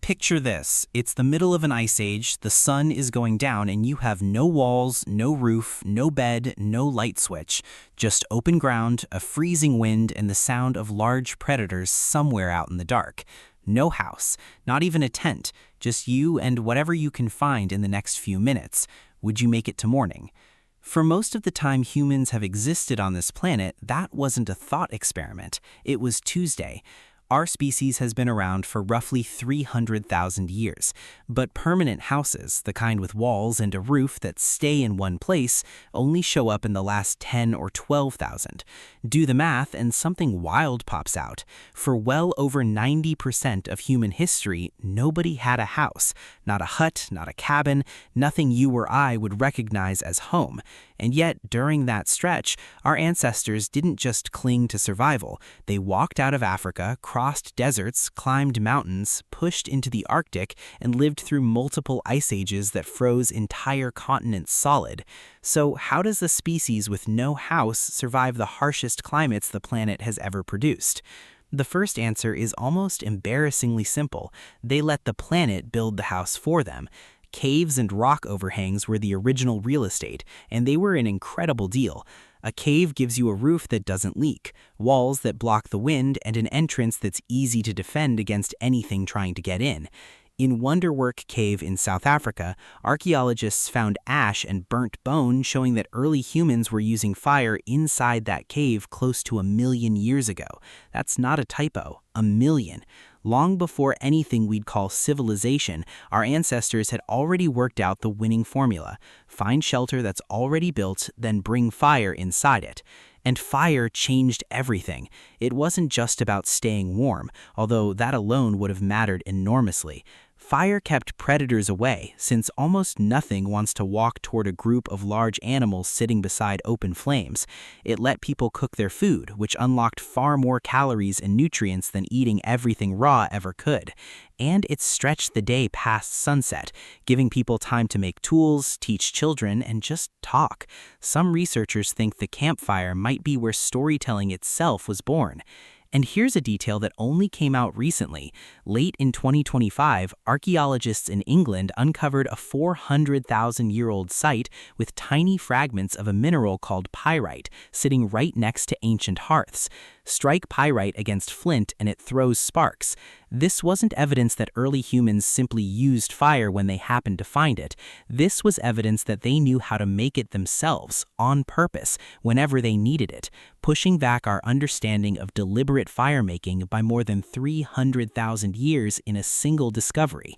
Picture this. It's the middle of an ice age, the sun is going down, and you have no walls, no roof, no bed, no light switch. Just open ground, a freezing wind, and the sound of large predators somewhere out in the dark. No house, not even a tent, just you and whatever you can find in the next few minutes. Would you make it to morning? For most of the time humans have existed on this planet, that wasn't a thought experiment. It was Tuesday. Our species has been around for roughly 300,000 years, but permanent houses, the kind with walls and a roof that stay in one place, only show up in the last 10 or 12,000. Do the math and something wild pops out. For well over 90% of human history, nobody had a house, not a hut, not a cabin, nothing you or I would recognize as home. And yet, during that stretch, our ancestors didn't just cling to survival. They walked out of Africa, crossed deserts, climbed mountains, pushed into the Arctic, and lived through multiple ice ages that froze entire continents solid. So how does a species with no house survive the harshest climates the planet has ever produced? The first answer is almost embarrassingly simple. They let the planet build the house for them. Caves and rock overhangs were the original real estate, and they were an incredible deal. A cave gives you a roof that doesn't leak, walls that block the wind, and an entrance that's easy to defend against anything trying to get in. In Wonderwerk Cave in South Africa, archaeologists found ash and burnt bone showing that early humans were using fire inside that cave close to 1 million years ago. That's not a typo, 1 million. Long before anything we'd call civilization, our ancestors had already worked out the winning formula. Find shelter that's already built, then bring fire inside it. And fire changed everything. It wasn't just about staying warm, although that alone would have mattered enormously. Fire kept predators away, since almost nothing wants to walk toward a group of large animals sitting beside open flames. It let people cook their food, which unlocked far more calories and nutrients than eating everything raw ever could. And it stretched the day past sunset, giving people time to make tools, teach children, and just talk. Some researchers think the campfire might be where storytelling itself was born. And here's a detail that only came out recently. Late in 2025, archaeologists in England uncovered a 400,000-year-old site with tiny fragments of a mineral called pyrite sitting right next to ancient hearths. Strike pyrite against flint and it throws sparks. This wasn't evidence that early humans simply used fire when they happened to find it. This was evidence that they knew how to make it themselves, on purpose, whenever they needed it, pushing back our understanding of deliberate fire-making by more than 300,000 years in a single discovery.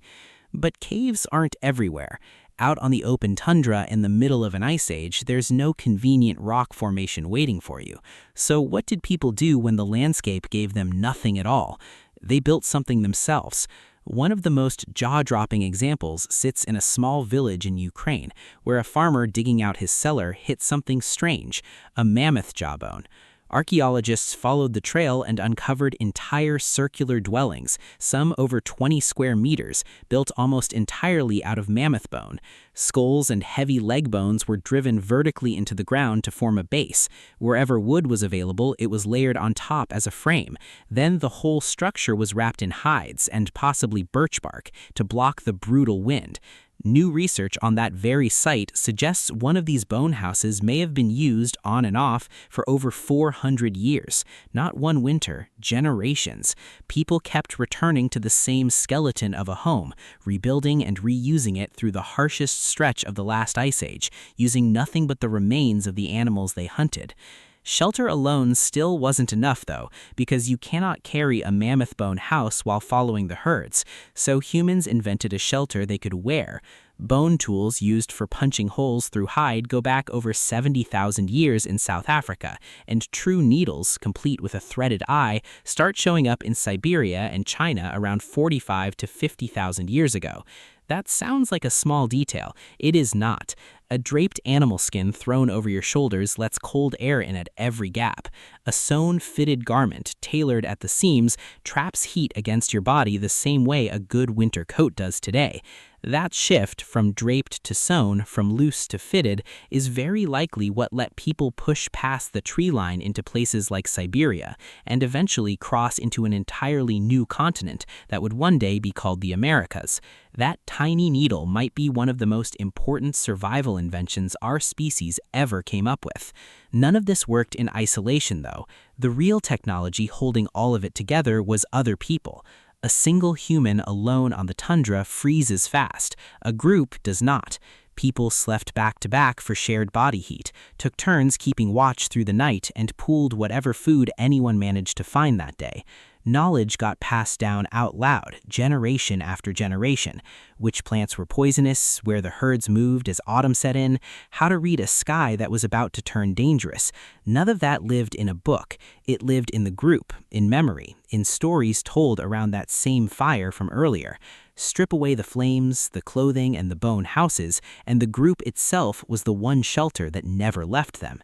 But caves aren't everywhere. Out on the open tundra in the middle of an ice age, there's no convenient rock formation waiting for you. So what did people do when the landscape gave them nothing at all? They built something themselves. One of the most jaw-dropping examples sits in a small village in Ukraine, where a farmer digging out his cellar hit something strange, a mammoth jawbone. Archaeologists followed the trail and uncovered entire circular dwellings, some over 20 square meters, built almost entirely out of mammoth bone. Skulls and heavy leg bones were driven vertically into the ground to form a base. Wherever wood was available, it was layered on top as a frame. Then the whole structure was wrapped in hides and possibly birch bark to block the brutal wind. New research on that very site suggests one of these bone houses may have been used on and off for over 400 years. Not one winter, generations. People kept returning to the same skeleton of a home, rebuilding and reusing it through the harshest stretch of the last ice age, using nothing but the remains of the animals they hunted. Shelter alone still wasn't enough, though, because you cannot carry a mammoth bone house while following the herds, so humans invented a shelter they could wear. Bone tools used for punching holes through hide go back over 70,000 years in South Africa, and true needles, complete with a threaded eye, start showing up in Siberia and China around 45 to 50,000 years ago. That sounds like a small detail. It is not. A draped animal skin thrown over your shoulders lets cold air in at every gap. A sewn, fitted garment, tailored at the seams, traps heat against your body the same way a good winter coat does today. That shift from draped to sewn, from loose to fitted, is very likely what let people push past the tree line into places like Siberia and eventually cross into an entirely new continent that would one day be called the Americas. That tiny needle might be one of the most important survival inventions our species ever came up with. None of this worked in isolation, though. The real technology holding all of it together was other people. A single human alone on the tundra freezes fast. A group does not. People slept back to back for shared body heat, took turns keeping watch through the night, and pooled whatever food anyone managed to find that day. Knowledge got passed down out loud, generation after generation. Which plants were poisonous, where the herds moved as autumn set in, how to read a sky that was about to turn dangerous. None of that lived in a book. It lived in the group, in memory, in stories told around that same fire from earlier. Strip away the flames, the clothing, and the bone houses, and the group itself was the one shelter that never left them.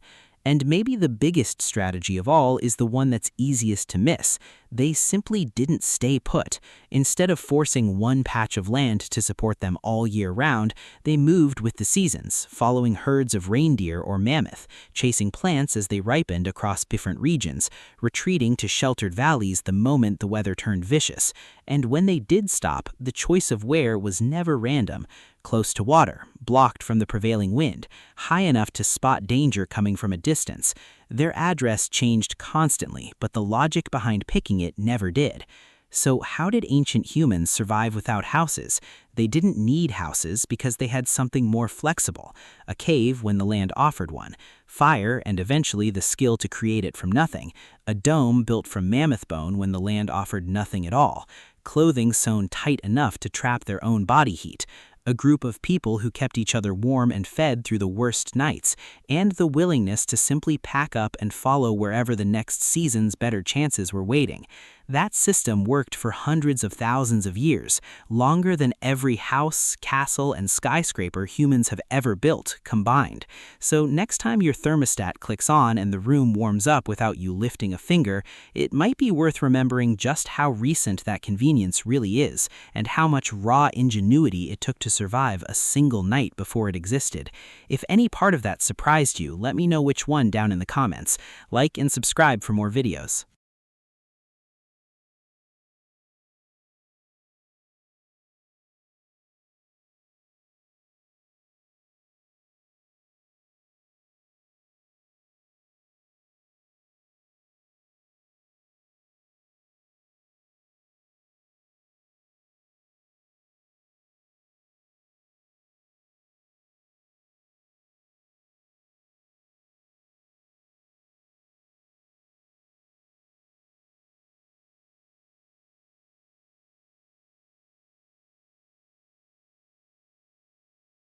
And maybe the biggest strategy of all is the one that's easiest to miss. They simply didn't stay put. Instead of forcing one patch of land to support them all year round, they moved with the seasons, following herds of reindeer or mammoth, chasing plants as they ripened across different regions, retreating to sheltered valleys the moment the weather turned vicious. And when they did stop, the choice of where was never random. Close to water, blocked from the prevailing wind, high enough to spot danger coming from a distance. Their address changed constantly, but the logic behind picking it never did. So how did ancient humans survive without houses? They didn't need houses because they had something more flexible: a cave when the land offered one, fire and eventually the skill to create it from nothing, a dome built from mammoth bone when the land offered nothing at all, clothing sewn tight enough to trap their own body heat, a group of people who kept each other warm and fed through the worst nights, and the willingness to simply pack up and follow wherever the next season's better chances were waiting. That system worked for hundreds of thousands of years, longer than every house, castle, and skyscraper humans have ever built combined. So next time your thermostat clicks on and the room warms up without you lifting a finger, it might be worth remembering just how recent that convenience really is, and how much raw ingenuity it took to survive a single night before it existed. If any part of that surprised you, let me know which one down in the comments. Like and subscribe for more videos.